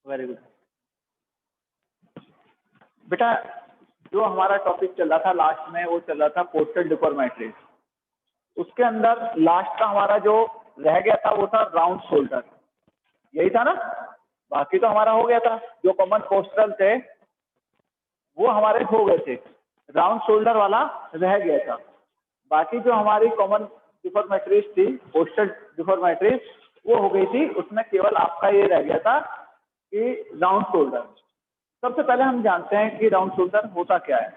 Very good बेटा। जो हमारा टॉपिक चल रहा था लास्ट में, वो चल रहा था पोस्टल डिफॉर्मेटरीज। उसके अंदर लास्ट का हमारा जो रह गया था वो था राउंड शोल्डर, यही था ना। बाकी तो हमारा हो गया था, जो कॉमन पोस्टल थे वो हमारे हो गए थे, राउंड शोल्डर वाला रह गया था। बाकी जो हमारी कॉमन डिफॉर्मेटरीज थी, पोस्टल डिफॉर्मेटरीज, वो हो गई थी। उसमें केवल आपका ये रह गया था कि राउंड शोल्डर। सबसे पहले हम जानते हैं कि राउंड शोल्डर होता क्या है।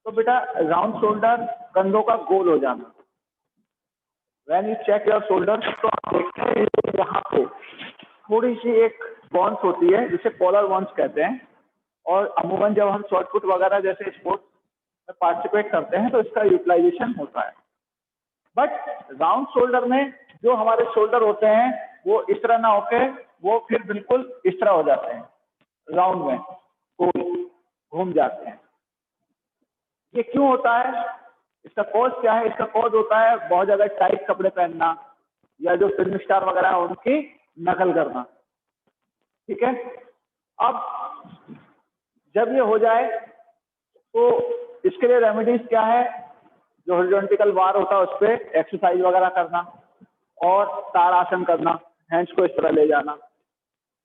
तो बेटा राउंड शोल्डर कंधों का गोल हो जाना। When you check your shoulder, तो आप देखते हैं यहाँ पे थोड़ी सी एक बॉन्स होती है जिसे कॉलर बॉन्स कहते हैं। और अमूमन जब हम शॉर्ट पुट वगैरह जैसे स्पोर्ट्स में पार्टिसिपेट करते हैं तो इसका यूटिलाइजेशन होता है। बट राउंड शोल्डर में जो हमारे शोल्डर होते हैं वो इस तरह ना होके वो फिर बिल्कुल इस तरह हो जाते हैं, राउंड में गोल घूम जाते हैं। ये क्यों होता है, इसका कॉज क्या है? इसका कॉज होता है बहुत ज्यादा टाइट कपड़े पहनना या जो फिल्म स्टार वगैरह है उनकी नकल करना। ठीक है, अब जब ये हो जाए तो इसके लिए रेमेडीज क्या है? जो हॉरिजॉन्टल बार होता है उस पर एक्सरसाइज वगैरह करना और ताड़ासन करना, हैंड्स को इस तरह ले जाना।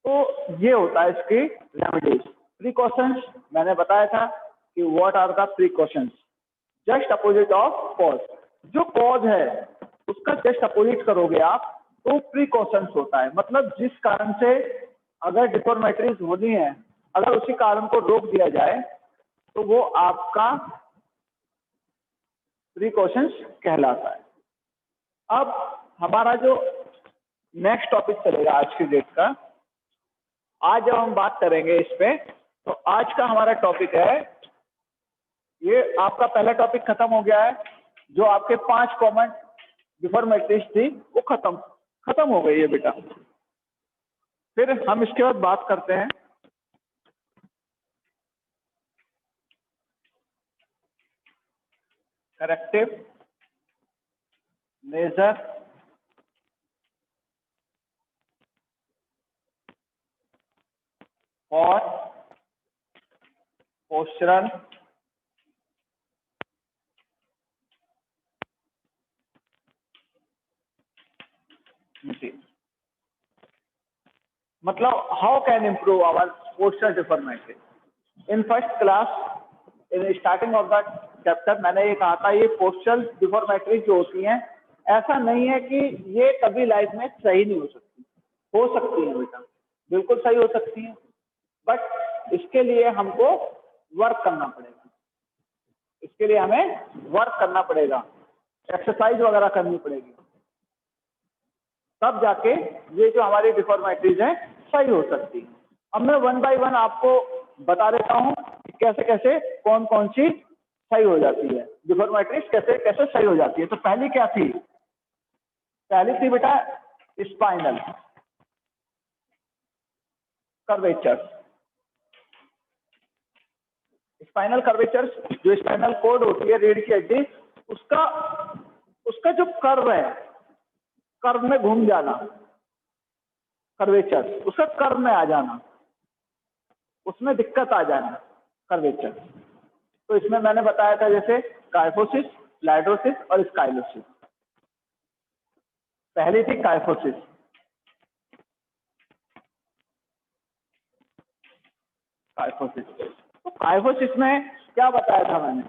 तो ये होता है इसकी रेमेडीज। प्रिकॉशंस मैंने बताया था कि what are the precautions, just opposite of cause. जो कॉज है उसका जस्ट अपोजिट करोगे आप तो प्रिकॉशंस होता है। मतलब जिस कारण से अगर डिफॉर्मेटरीज होनी है, अगर उसी कारण को रोक दिया जाए तो वो आपका प्रिकॉशंस कहलाता है। अब हमारा जो नेक्स्ट टॉपिक चलेगा आज की डेट का, आज जब हम बात करेंगे इस पे, तो आज का हमारा टॉपिक है, ये आपका पहला टॉपिक खत्म हो गया है। जो आपके 5 कॉमन डिफॉर्मेटरीज थी वो खत्म हो गई है बेटा। फिर हम इसके बाद बात करते हैं करेक्टिव मेजर और पोस्चरल मतलब how can improve our postural deformatory. In first class in starting of the chapter मैंने ये कहा था, ये पोस्चरल डिफॉर्मेटरी जो होती हैं, ऐसा नहीं है कि ये कभी लाइफ में सही नहीं हो सकती है बेटा, बिल्कुल सही हो सकती है। बट इसके लिए हमको वर्क करना पड़ेगा, इसके लिए हमें वर्क करना पड़ेगा, एक्सरसाइज वगैरह करनी पड़ेगी, तब जाके ये जो हमारी डिफॉर्मेटरीज हैं सही हो सकती है। अब मैं 1 बाय 1 आपको बता देता हूँ कैसे कैसे कौन कौन सी सही हो जाती है, डिफॉर्मेटरीज कैसे कैसे सही हो जाती है। तो पहली क्या थी? पहली थी बेटा स्पाइनल कर्वेचर्स। स्पाइनल कर्वेचर्स, जो स्पाइनल कोड होती है रीढ़ की हड्डी, उसका उसका जो कर्व है, कर्व में घूम जाना, कर्वेचर, उसका कर्व में आ जाना, उसमें दिक्कत आ जाना, कर्वेचर। तो इसमें मैंने बताया था जैसे काइफोसिस, लाइडोसिस और स्काइलोसिस। पहली थी काइफोसिस। काइफोसिस, तो काइफोसिस में क्या बताया था मैंने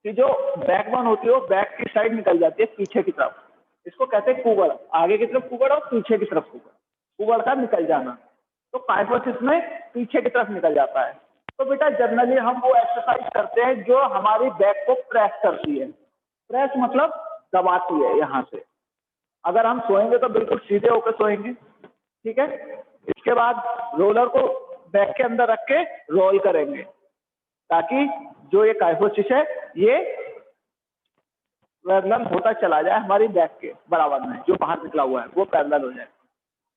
कि जो बैकबोन होती है वो बैक की साइड निकल जाती है पीछे की तरफ। इसको कहते हैं कुबड़, आगे की तरफ कुबड़ और पीछे की तरफ कुबड़, कुबड़ का निकल जाना। तो काइफोसिस में पीछे की तरफ निकल जाता है। तो बेटा जनरली हम वो एक्सरसाइज करते हैं जो हमारी बैक को प्रेस करती है। प्रेस मतलब दबाती है यहाँ से। अगर हम सोएंगे तो बिल्कुल सीधे होकर सोएंगे, ठीक है। इसके बाद रोलर को बैक के अंदर रख के रोल करेंगे ताकि जो ये काइफोसिस है ये पैरेलल होता चला जाए हमारी बैक के बराबर में, जो बाहर निकला हुआ है वो पैरेलल हो जाए।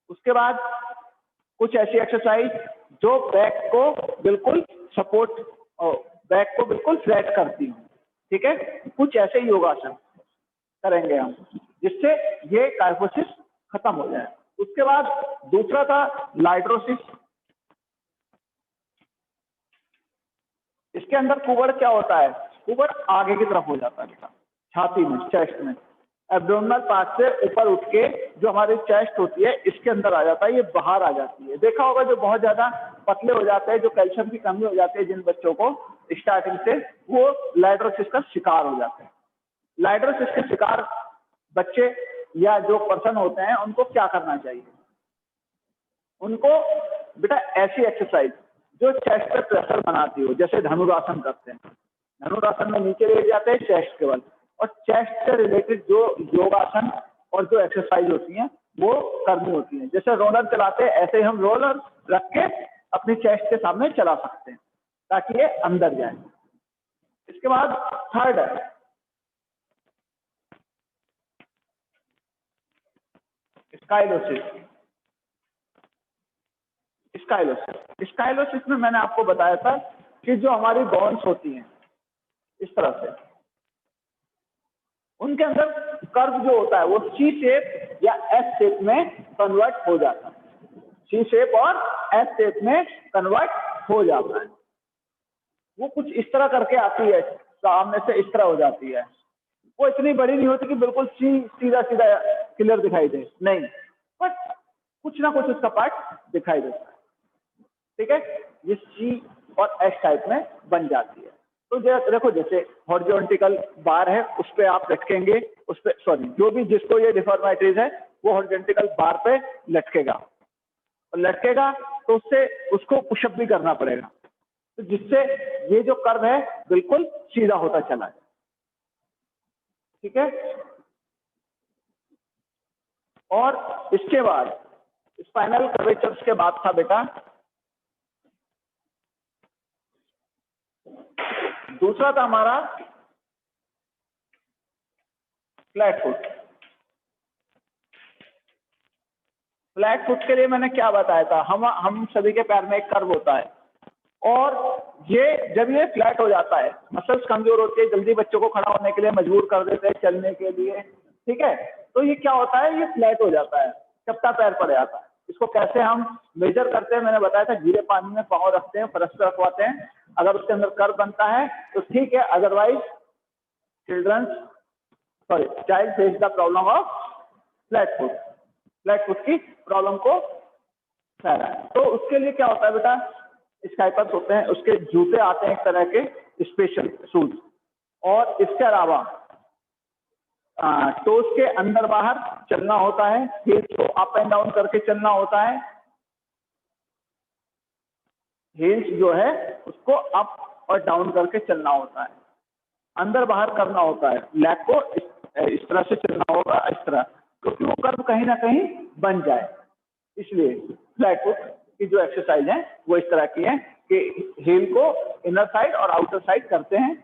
उसके बाद कुछ ऐसी एक्सरसाइज जो बैक को बिल्कुल सपोर्ट और बैक को बिल्कुल फ्लैट करती हूँ, ठीक है। कुछ ऐसे योगासन करेंगे हम जिससे ये काइफोसिस खत्म हो जाए। उसके बाद दूसरा था लाइड्रोसिस। इसके अंदर कुबड़ क्या होता है, कुबड़ आगे की तरफ हो जाता है बेटा, छाती में, चेस्ट में, एब्डोमिनल पार्ट से ऊपर उठ के जो हमारी चेस्ट होती है इसके अंदर आ जाता है, ये बाहर आ जाती है। देखा होगा जो बहुत ज्यादा पतले हो जाते हैं, जो कैल्शियम की कमी हो जाती है जिन बच्चों को स्टार्टिंग से, वो लाइड्रोसिस का शिकार हो जाते हैं। लाइड्रोसिस के शिकार बच्चे या जो पर्सन होते हैं उनको क्या करना चाहिए, उनको बेटा ऐसी एक्सरसाइज जो चेस्ट पे प्रेशर बनाती हो, जैसे धनुरासन करते हैं, धनुरासन में नीचे लेट जाते हैं चेस्ट केवल, और चेस्ट से रिलेटेड जो योगासन और जो एक्सरसाइज होती हैं वो करनी होती है। जैसे रोलर चलाते हैं ऐसे ही हम रोलर रख के अपनी चेस्ट के सामने चला सकते हैं ताकि ये अंदर जाए। इसके बाद थर्ड है स्काइलोसिस। स्काइलोसिस, स्काइलोसिस में मैंने आपको बताया था कि जो हमारी बोन्स होती हैं इस तरह से, उनके अंदर कर्व जो होता है वो सी शेप या एस शेप में कन्वर्ट हो जाता है, सी शेप और एस शेप में कन्वर्ट हो जाता है। वो कुछ इस तरह करके आती है, सामने से इस तरह हो जाती है। वो इतनी बड़ी नहीं होती कि बिल्कुल सीधा सीधा क्लियर दिखाई दे, नहीं, बट कुछ ना कुछ उसका पार्ट दिखाई देता है। ठीक है, ये सी और एस टाइप में बन जाती है। तो देखो जैसे हॉरिजॉन्टल बार है उस पर आप लटकेंगे, उस पर सॉरी जो भी जिसको ये डिफॉर्मेटरीज है वो हॉरिजॉन्टल बार पे लटकेगा, और लटकेगा तो उससे उसको पुशअप भी करना पड़ेगा, तो जिससे ये जो कर्व है बिल्कुल सीधा होता चला जाए। ठीक है, और इसके बाद स्पाइनल कर्वेचर्स के बाद था बेटा दूसरा था हमारा फ्लैट फुट। फ्लैट फुट के लिए मैंने क्या बताया था, हम सभी के पैर में एक कर्व होता है, और ये जब ये फ्लैट हो जाता है, मसल्स कमजोर होती है, जल्दी बच्चों को खड़ा होने के लिए मजबूर कर देते हैं चलने के लिए। ठीक है, तो ये क्या होता है, ये फ्लैट हो जाता है, चपटा पैर पड़ जाता है। इसको कैसे हम मेजर करते हैं मैंने बताया था, गीले पानी में पाँव रखते हैं, फर्श पे रखवाते हैं, अगर उसके अंदर कर्व बनता है तो ठीक है, otherwise child face the problem of flat foot, flat foot की प्रॉब्लम को फैला है। तो उसके लिए क्या होता है बेटा, स्काइपर्स होते हैं, उसके जूते आते हैं एक तरह के स्पेशल शूज, और इसके अलावा टोस के अंदर बाहर चलना होता है, हील्स को अप एंड डाउन करके चलना होता है, हील्स जो है उसको अप और डाउन करके चलना होता है, अंदर बाहर करना होता है, लेग को इस तरह से चलना होगा, इस तरह, क्योंकि वो कर्व कहीं ना कहीं बन जाए। इसलिए फ्लैट फुट की जो एक्सरसाइज है वो इस तरह की है कि हील को इनर साइड और आउटर साइड करते हैं,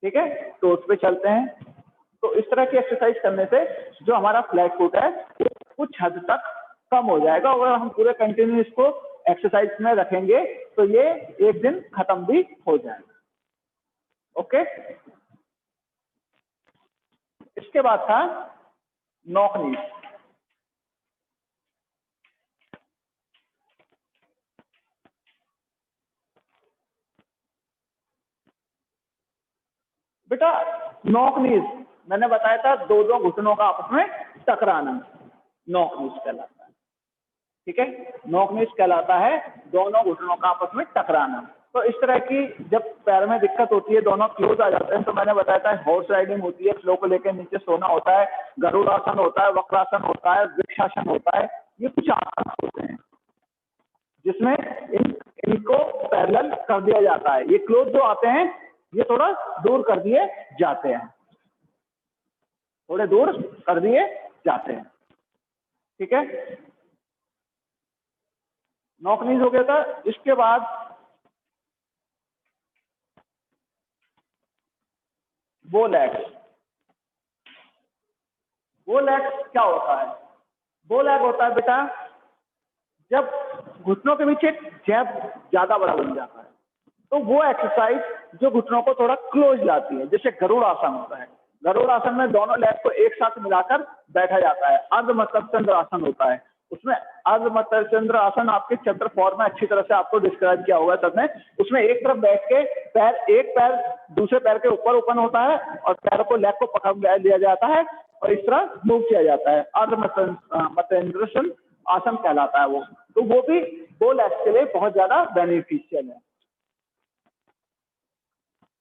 ठीक है, टोस पे चलते हैं। तो इस तरह की एक्सरसाइज करने से जो हमारा फ्लैट फुट है वो कुछ हद तक कम हो जाएगा। अगर हम पूरे कंटिन्यू इसको एक्सरसाइज में रखेंगे तो ये एक दिन खत्म भी हो जाएगा। ओके, इसके बाद था नॉक नीज। बेटा नॉक नीज मैंने बताया था, दो दो घुटनों का आपस में टकराना, नॉक नीज कहलाता है। ठीक है, नॉक नीज कहलाता है दोनों घुटनों का आपस में टकराना। तो इस तरह की जब पैर में दिक्कत होती है, दोनों क्लोज आ जाते हैं, तो मैंने बताया था हॉर्स राइडिंग होती है, फ्लो को लेकर नीचे सोना होता है, गरुड़ासन होता है, वक्रासन होता है, वृक्षासन होता है, ये कुछ आसन होते हैं जिसमें इनको पैरेलल कर दिया जाता है। ये क्लोज जो आते हैं ये थोड़ा दूर कर दिए जाते हैं, थोड़े दूर कर दिए जाते हैं। ठीक है, नॉक नीज हो गया था। इसके बाद वो लेग्स। वो लेग्स क्या होता है, वो लेग होता है बेटा जब घुटनों के पीछे गैप ज्यादा बड़ा बन जाता है, तो वो एक्सरसाइज जो घुटनों को थोड़ा क्लोज लाती है, जैसे गरुड़ आसन होता है। गरुड़ आसन में दोनों लेग को एक साथ मिलाकर बैठा जाता है। अर्ध मत्स्यंद्र आसन होता है, उसमें अर्ध मत्स्येंद्र आसन आपके चैप्टर 4 में अच्छी तरह से आपको डिस्क्राइब किया होगा सर ने। उसमें एक तरफ बैठ के एक पैर दूसरे पैर के ऊपर ओपन होता है और पैर को लेग को पकड़ लिया जाता है और इस तरह मूव किया जाता है, अर्ध मत्स्येंद्र आसन कहलाता है वो। तो वो भी दो लेग्स के लिए बहुत ज्यादा बेनिफिशियल है।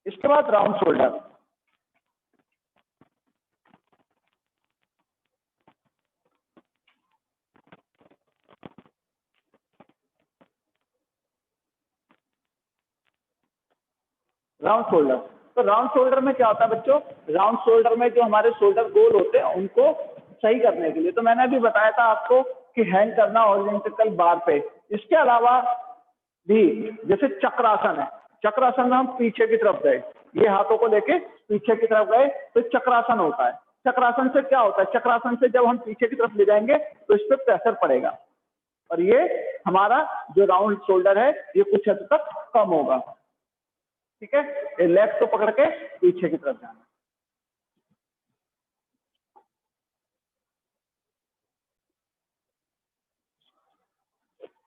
इसके बाद राउंड शोल्डर। राउंड शोल्डर, तो राउंड शोल्डर में क्या होता है बच्चों, राउंड शोल्डर में जो हमारे शोल्डर गोल होते हैं उनको सही करने के लिए, तो मैंने अभी बताया था आपको कि हैंग करना हॉरिजॉन्टल बार पे। इसके अलावा भी जैसे चक्रासन है, चक्रासन में हम पीछे की तरफ गए, ये हाथों को लेके पीछे की तरफ गए तो चक्रासन होता है। चक्रासन से क्या होता है, चक्रासन से जब हम पीछे की तरफ ले जाएंगे तो इस पर प्रेशर पड़ेगा और ये हमारा जो राउंड शोल्डर है ये कुछ हद तक कम होगा। ठीक है, लेफ्ट को पकड़ के पीछे की तरफ जाना।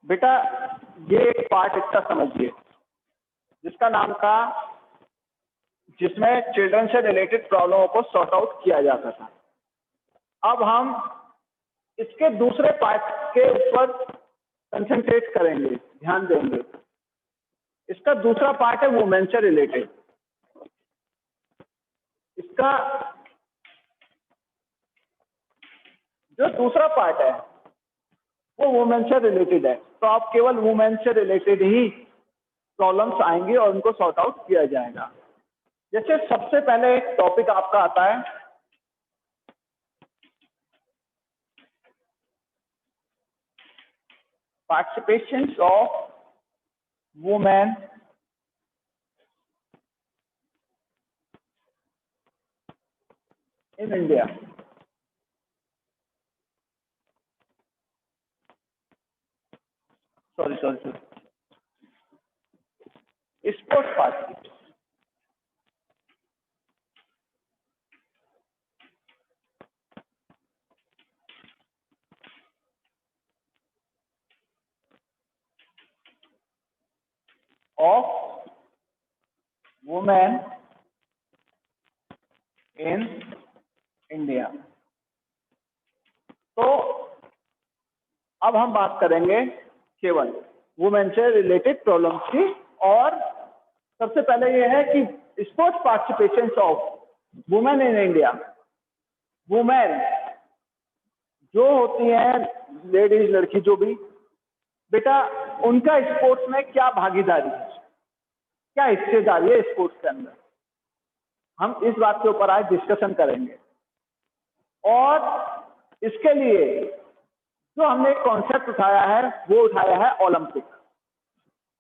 बेटा ये एक पार्ट इसका समझिए जिसका नाम था, जिसमें चिल्ड्रन से रिलेटेड प्रॉब्लमों को सॉर्ट आउट किया जाता था। अब हम इसके दूसरे पार्ट के ऊपर कंसंट्रेट करेंगे, ध्यान देंगे। इसका दूसरा पार्ट है वुमेन से रिलेटेड। इसका जो दूसरा पार्ट है वो वुमेन से रिलेटेड है, तो आप केवल वुमेन से रिलेटेड ही प्रॉब्लम्स आएंगे और उनको सॉर्ट आउट किया जाएगा। जैसे सबसे पहले एक टॉपिक आपका आता है participation of women in India. Sorry sports party. Of women in India. तो अब हम बात करेंगे केवल वुमेन से रिलेटेड प्रॉब्लम्स की, और सबसे पहले ये है कि sports participation of women in India. Women जो होती हैं, लेडीज, लड़की जो भी, बेटा उनका स्पोर्ट्स में क्या भागीदारी है, क्या हिस्सेदारी है स्पोर्ट्स के अंदर, हम इस बात के ऊपर आज डिस्कशन करेंगे। और इसके लिए जो हमने एक कॉन्सेप्ट उठाया है वो उठाया है ओलंपिक।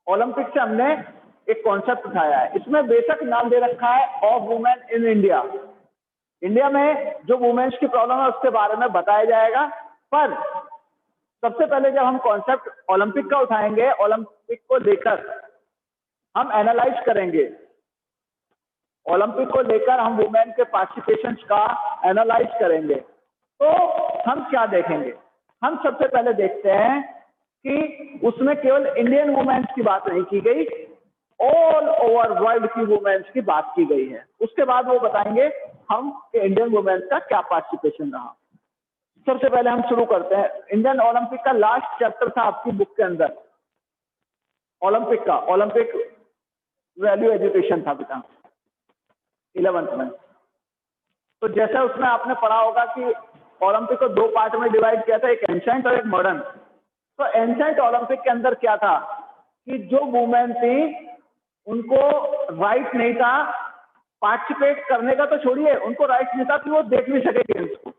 ओलंपिक से हमने एक कॉन्सेप्ट उठाया है, इसमें बेसिक नाम दे रखा है of women in India. India में जो वुमेन्स की प्रॉब्लम है उसके बारे में बताया जाएगा, पर सबसे पहले जब हम कॉन्सेप्ट ओलंपिक का उठाएंगे, ओलंपिक को लेकर हम एनालाइज करेंगे, ओलंपिक को लेकर हम वुमेन के पार्टिसिपेशन का एनालाइज करेंगे, तो हम क्या देखेंगे, हम सबसे पहले देखते हैं कि उसमें केवल इंडियन वुमेन्स की बात नहीं की गई, ऑल ओवर वर्ल्ड की वुमेन्स की बात की गई है। उसके बाद वो बताएंगे हम कि इंडियन वुमेन्स का क्या पार्टिसिपेशन रहा। सबसे पहले हम शुरू करते हैं, इंडियन ओलंपिक का लास्ट चैप्टर था आपकी बुक के अंदर, ओलंपिक का, ओलंपिक वैल्यू एजुकेशन था बेटा 11th में। तो जैसा उसमें आपने पढ़ा होगा कि ओलंपिक को दो पार्ट में डिवाइड किया था, एक एंशिएंट और एक मॉडर्न। तो एंशिएंट ओलंपिक के अंदर क्या था कि जो वुमेन थी उनको राइट नहीं था पार्टिसिपेट करने का, तो छोड़िए उनको राइट नहीं था कि वो देख भी सके गेम्स को,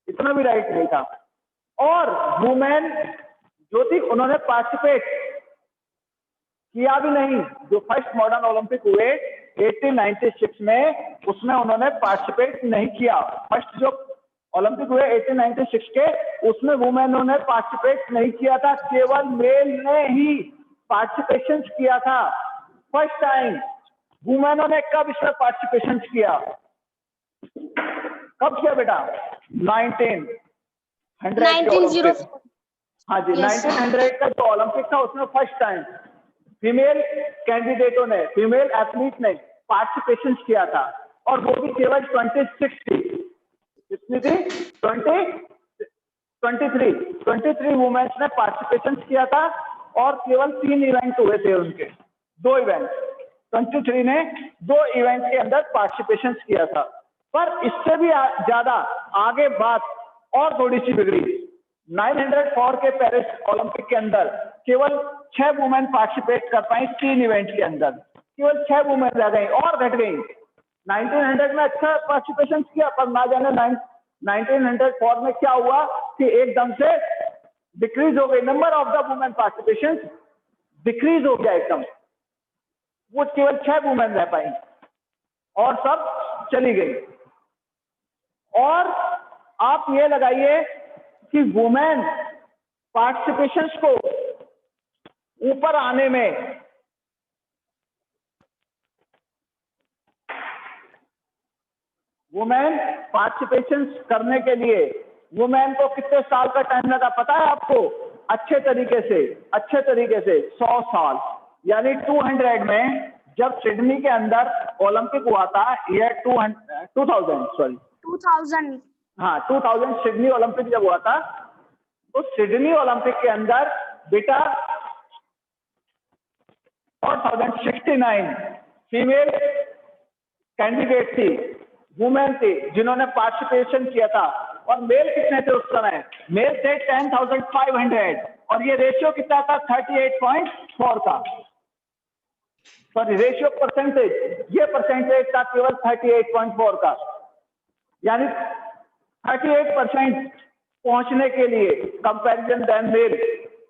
इतना भी राइट नहीं था। और वुमेन जो थी उन्होंने पार्टिसिपेट किया भी नहीं। जो फर्स्ट मॉडर्न ओलंपिक हुए 1896 में, उसमें उन्होंने पार्टिसिपेट नहीं किया। फर्स्ट जो ओलंपिक हुए 1896 के, उसमें वुमेनों ने पार्टिसिपेट नहीं किया था, केवल मेल ने ही पार्टिसिपेशन किया था। फर्स्ट टाइम वुमेनों ने कब इसमें पार्टिसिपेशन किया, कब किया बेटा? 1900 हाँ जी, 1900 का जो ओलंपिक था उसमें फर्स्ट टाइम फीमेल कैंडिडेटों ने, फीमेल एथलीट ने पार्टिसिपेशन किया था, और वो भी केवल 26 थी। कितनी थी? 23 वुमेन्स ने पार्टिसिपेशन किया था, और केवल 3 इवेंट हुए थे उनके, 2 इवेंट। 23 ने 2 इवेंट के अंदर पार्टिसिपेशन किया था। पर इससे भी ज्यादा आगे बात और थोड़ी सी बिगड़ी। 904 के पेरिस ओलंपिक के अंदर केवल 6 वुमेन पार्टिसिपेट कर पाई 3 इवेंट के अंदर, केवल 6 वुमेन रह गई और घट गई। 1900 में अच्छा पार्टिसिपेशन किया, पर ना जाने 1904 में क्या हुआ कि एकदम से डिक्रीज हो गई, number of the women participation decrease हो गया एकदम। वो केवल 6 वुमेन रह पाई और सब चली गई। और आप ये लगाइए कि वुमेन पार्टिसिपेशन को ऊपर आने में वुमेन पार्टिसिपेशन करने के लिए वुमेन को कितने साल का टाइम लगा पता है आपको? अच्छे तरीके से 100 साल, यानी 200 में जब सिडनी के अंदर ओलंपिक हुआ था, ईयर 2000 हाँ 2000 सिडनी ओलंपिक जब हुआ था, तो सिडनी ओलंपिक के अंदर बेटा 4069 फीमेल कैंडिडेट थी, वुमेन थी, जिन्होंने पार्टिसिपेशन किया था। और मेल कितने थे उस समय? मेल थे 10,500, और ये रेशियो कितना था? 38.4 का। सॉरी, रेशियो परसेंटेज, ये परसेंटेज था केवल 38.4 का, यानी 38% पहुंचने के लिए कंपैरिजन देन मेल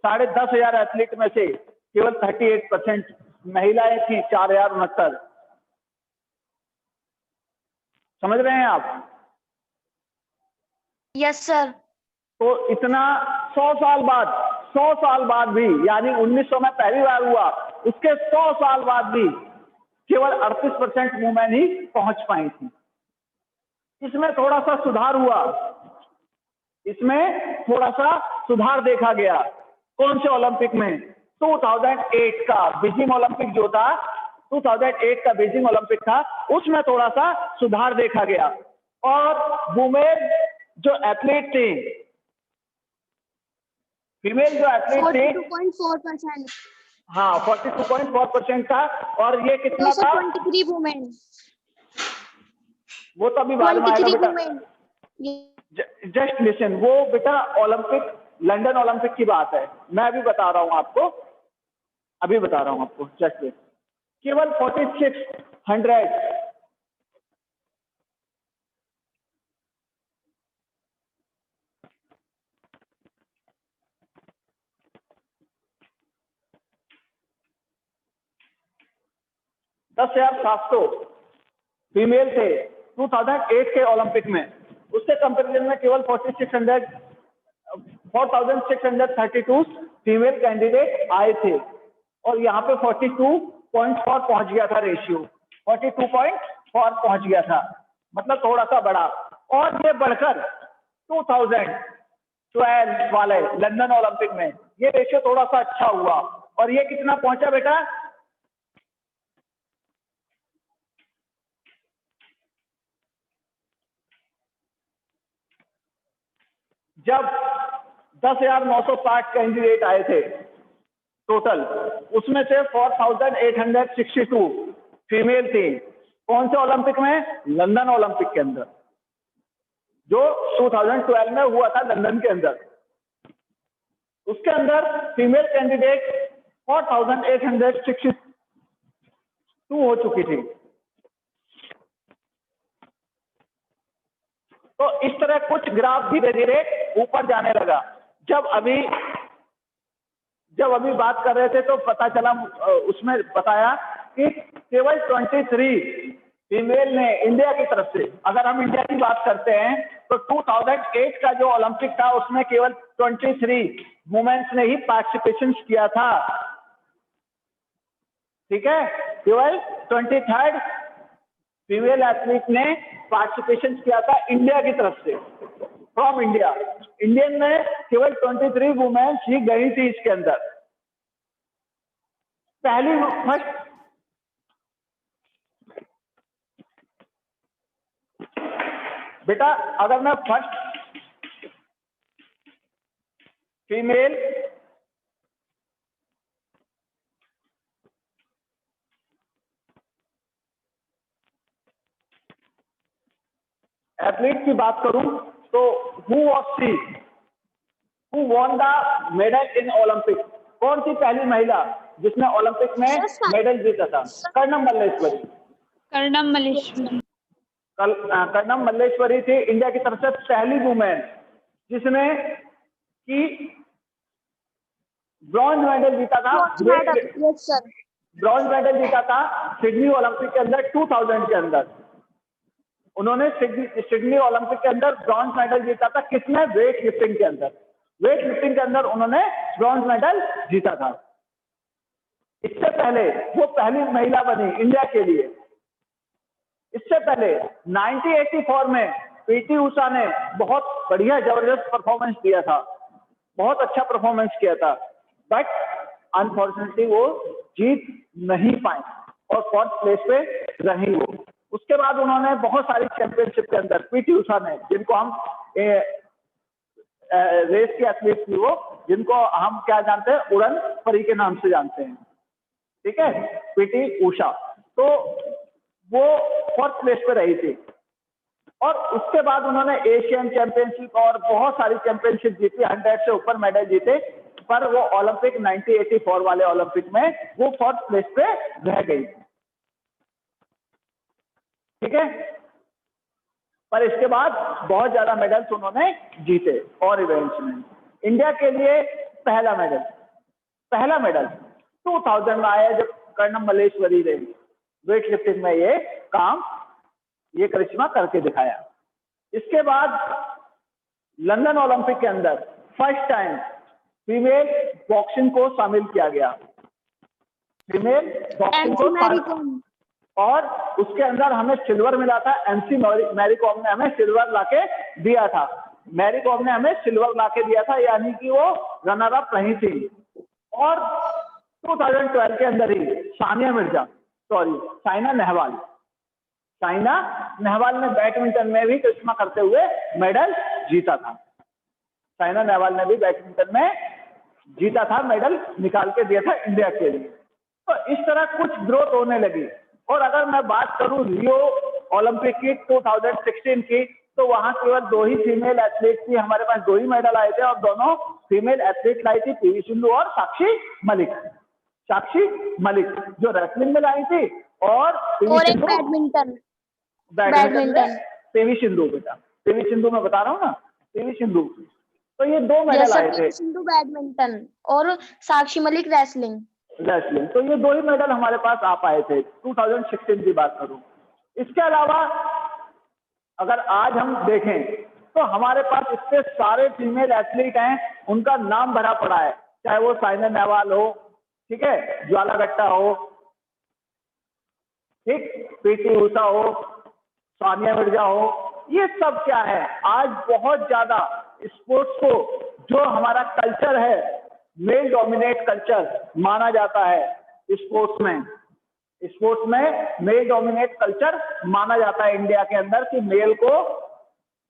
10,500 एथलीट में से केवल 38% महिलाएं थी, 4,069। समझ रहे हैं आप? Yes sir. तो इतना 100 साल बाद भी, यानी 1900 में पहली बार हुआ, उसके 100 साल बाद भी केवल 38% वुमेन ही पहुंच पाई थी। इसमें थोड़ा सा सुधार हुआ, इसमें थोड़ा सा सुधार देखा गया। कौन से ओलंपिक में? 2008 का बीजिंग ओलंपिक जो था, 2008 का बीजिंग ओलंपिक था, उसमें थोड़ा सा सुधार देखा गया। और वुमेन जो एथलीट थी, फीमेल जो एथलीट थी, 42.4%। हाँ 42.4% था। और ये कितना था? 23 वुमेन। वो तो अभी बाद में आएगा बेटा। वुमेन। जस्ट लिसन, वो बेटा ओलंपिक, लंदन ओलंपिक की बात है, मैं अभी बता रहा हूं आपको, जस्ट केवल 4600 10,700 फीमेल थे 2008 के ओलंपिक में। उसके कंपैरिजन में केवल 4,632 फीमेल कैंडिडेट आए थे, और यहाँ पे 42.4 पहुंच गया था रेशियो, 42.4 पहुंच गया था, मतलब थोड़ा सा बढ़ा। और ये बढ़कर 2012 वाले लंदन ओलंपिक में ये रेशियो थोड़ा सा अच्छा हुआ, और ये कितना पहुंचा बेटा? जब 10,960 कैंडिडेट आए थे टोटल, उसमें से 4,862 फीमेल थी। कौन से ओलंपिक में? लंदन ओलंपिक के अंदर, जो 2012 में हुआ था लंदन के अंदर। उसके अंदर फीमेल कैंडिडेट 4,862 हो चुकी थी। तो इस तरह कुछ ग्राफ धीरे धीरे ऊपर जाने लगा। जब अभी बात कर रहे थे तो पता चला, उसमें बताया कि केवल 23 फीमेल ने इंडिया की तरफ से, अगर हम इंडिया की बात करते हैं तो 2008 का जो ओलंपिक था उसमें केवल 23 वुमेन्स ने ही पार्टिसिपेशन किया था। ठीक है, केवल 23rd फीमेल एथलीट ने पार्टिसिपेशन किया था इंडिया की तरफ से। From India. इंडियन में केवल 23 वुमेन ही गई थी इसके अंदर। पहली फर्स्ट बेटा, अगर मैं फर्स्ट फीमेल एथलीट की बात करूं तो who was she who won the medal in Olympic? कौन सी पहली महिला जिसने ओलंपिक में Yes, sir. मेडल जीता था? कर्णम मल्लेश्वरी। कर्णम मल्लेश्वरी। कर्णम मल्लेश्वरी थी इंडिया की तरफ से पहली वुमेन जिसने की ब्रॉन्ज मेडल जीता था। Madam. Yes, sir. Bronze medal जीता था सिडनी ओलंपिक के अंदर 2000 के अंदर। उन्होंने सिडनी ओलंपिक के अंदर ब्रॉन्ज मेडल जीता था। किसने? वेट लिफ्टिंग के अंदर। वेट लिफ्टिंग के अंदर उन्होंने ब्रॉन्ज मेडल जीता था। इससे पहले वो पहली महिला बनी इंडिया के लिए। इससे पहले 1984 में पीटी उषा ने बहुत बढ़िया जबरदस्त परफॉर्मेंस दिया था, बहुत अच्छा परफॉर्मेंस किया था, बट अनफॉर्चुनेटली वो जीत नहीं पाई और फोर्थ प्लेस पे रही वो। उसके बाद उन्होंने बहुत सारी चैंपियनशिप के अंदर, पीटी उषा ने, जिनको हम रेस की एथलीट थी वो, जिनको हम क्या जानते हैं, उड़न परी के नाम से जानते हैं, ठीक है, पीटी उषा। तो वो फोर्थ प्लेस पे रही थी और उसके बाद उन्होंने एशियन चैंपियनशिप और बहुत सारी चैंपियनशिप जीती, 100 से ऊपर मेडल जीते, पर वो ओलंपिक 1984 वाले ओलंपिक में वो फोर्थ प्लेस पे रह गई, ठीक है। पर इसके बाद बहुत ज्यादा मेडल्स उन्होंने जीते और इवेंट्स में। इंडिया के लिए पहला मेडल 2000 में आया जब कर्णम मल्लेश्वरी ने वेट लिफ्टिंग में ये करिश्मा करके दिखाया। इसके बाद लंदन ओलंपिक के अंदर फर्स्ट टाइम फीमेल बॉक्सिंग को शामिल किया गया, फीमेल बॉक्सिंग को, और उसके अंदर हमें सिल्वर मिला था। एमसी मैरी कॉम ने हमें सिल्वर लाके दिया था, मैरी कॉम ने हमें सिल्वर लाके दिया था, यानी कि वो रनर अप रही थी। और 2012 के अंदर ही साइना नेहवाल ने बैडमिंटन में भी करिश्मा करते हुए मेडल जीता था। साइना नेहवाल ने भी बैडमिंटन में जीता था, मेडल निकाल के दिया था इंडिया के लिए। तो इस तरह कुछ ग्रोथ होने लगी। और अगर मैं बात करूं रियो ओलंपिक की 2016 की, तो वहां केवल 2 ही फीमेल एथलीट थी, हमारे पास 2 ही मेडल आए थे और दोनों फीमेल एथलीट लाई थी, पीवी सिंधु और साक्षी मलिक जो रेसलिंग में लाई थी, और एक बैडमिंटन में पीवी सिंधु, बेटा पीवी सिंधु मैं बता रहा हूँ ना, पीवी सिंधु। तो ये 2 मेडल आए थे, सिंधु बैडमिंटन और साक्षी मलिक रेसलिंग। तो ये 2 ही मेडल हमारे पास आ पाए थे 2016 की बात करूं। इसके अलावा अगर आज हम देखें तो हमारे पास इतने सारे फीमेल एथलीट हैं, उनका नाम भरा पड़ा है, चाहे वो साइना नेहवाल हो, ठीक है, ज्वाला गुट्टा हो, ठीक, पीटी उषा हो, सानिया मिर्जा हो, ये सब क्या है, आज बहुत ज्यादा स्पोर्ट्स को, जो हमारा कल्चर है, मेल डोमिनेट कल्चर माना जाता है स्पोर्ट्स में मेल डोमिनेट कल्चर माना जाता है इंडिया के अंदर, कि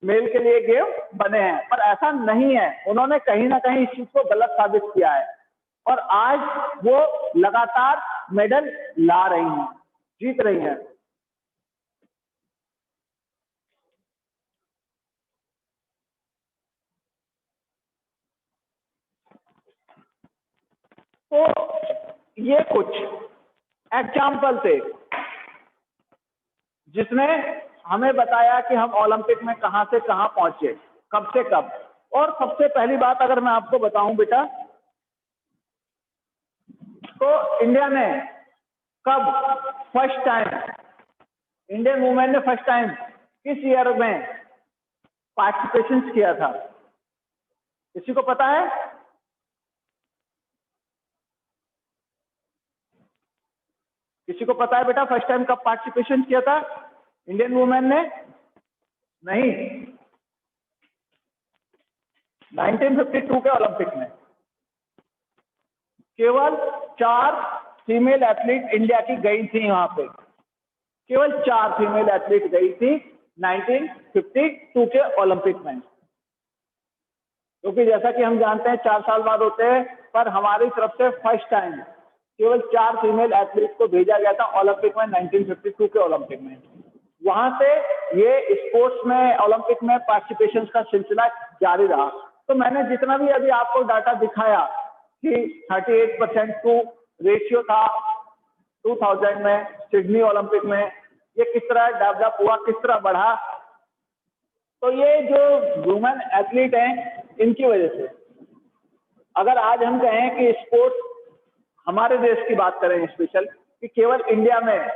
मेल के लिए गेम बने हैं, पर ऐसा नहीं है। उन्होंने कहीं ना कहीं इस चीज को गलत साबित किया है और आज वो लगातार मेडल ला रही हैं, जीत रही हैं। तो ये कुछ एग्जाम्पल थे जिसने हमें बताया कि हम ओलंपिक में कहां से कहां पहुंचे, कब से कब। और सबसे पहली बात अगर मैं आपको बताऊं बेटा, तो इंडिया ने कब फर्स्ट टाइम, इंडियन वुमेन ने फर्स्ट टाइम किस ईयर में पार्टिसिपेशन किया था, किसी को पता है? किसी को पता है बेटा फर्स्ट टाइम कब पार्टिसिपेशन किया था इंडियन वुमेन ने? नहीं, 1952 के ओलंपिक में केवल 4 फीमेल एथलीट इंडिया की गई थी। वहां पे केवल 4 फीमेल एथलीट गई थी 1952 के ओलंपिक में, क्योंकि जैसा कि हम जानते हैं 4 साल बाद होते हैं, पर हमारी तरफ से फर्स्ट टाइम केवल 4 फीमेल एथलीट को भेजा गया था ओलंपिक में 1952 के ओलंपिक में। वहां से ये स्पोर्ट्स में ओलंपिक में पार्टिसिपेशन का सिलसिला जारी रहा। तो मैंने जितना भी अभी आपको डाटा दिखाया कि 38% टू रेशियो था 2000 में सिडनी ओलंपिक में, ये किस तरह डेवलप हुआ, किस तरह बढ़ा, तो ये जो वुमेन एथलीट हैं इनकी वजह से। अगर आज हम कहें कि स्पोर्ट्स हमारे देश की बात करें स्पेशल, कि केवल इंडिया में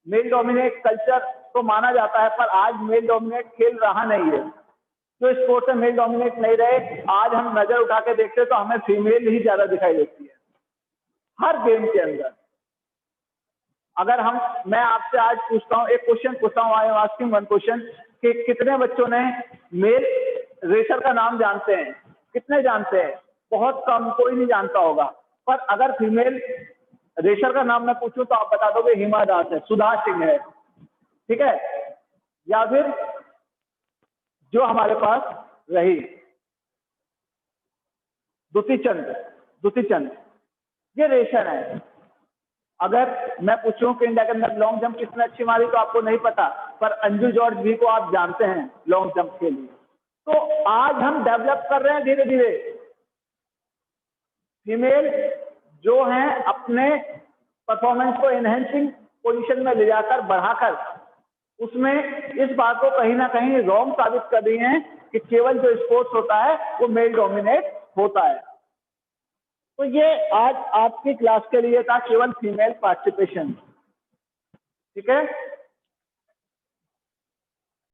मेल डोमिनेट कल्चर तो माना जाता है, पर आज मेल डोमिनेट खेल रहा नहीं है। जो स्पोर्ट्स में मेल डोमिनेट नहीं रहे, आज हम नजर उठा के देखते हैं तो हमें फीमेल ही ज्यादा दिखाई देती है हर गेम के अंदर। अगर मैं आपसे आज पूछता हूं, एक क्वेश्चन पूछता हूं, I am asking one question, कि कितने बच्चों ने मेल रेसर का नाम जानते हैं? कितने जानते हैं? बहुत कम, कोई नहीं जानता होगा। पर अगर फीमेल रेसर का नाम मैं पूछूं तो आप बता दोगे हिमा दास है, सुधा सिंह है, ठीक है, या फिर जो हमारे पास रही दुती चंद, ये रेसर है। अगर मैं पूछूं कि इंडिया के अंदर लॉन्ग जंप किसने अच्छी मारी तो आपको नहीं पता, पर अंजू जॉर्ज भी को आप जानते हैं लॉन्ग जंप के लिए। तो आज हम डेवलप कर रहे हैं धीरे धीरे, फीमेल जो हैं अपने परफॉर्मेंस को एनहेंसिंग पोजीशन में ले जाकर बढ़ाकर उसमें इस बात को कहीं ना कहीं रॉन्ग साबित कर रही हैं कि केवल जो स्पोर्ट्स होता है वो मेल डोमिनेट होता है। तो ये आज आपकी क्लास के लिए था केवल फीमेल पार्टिसिपेशन, ठीक है।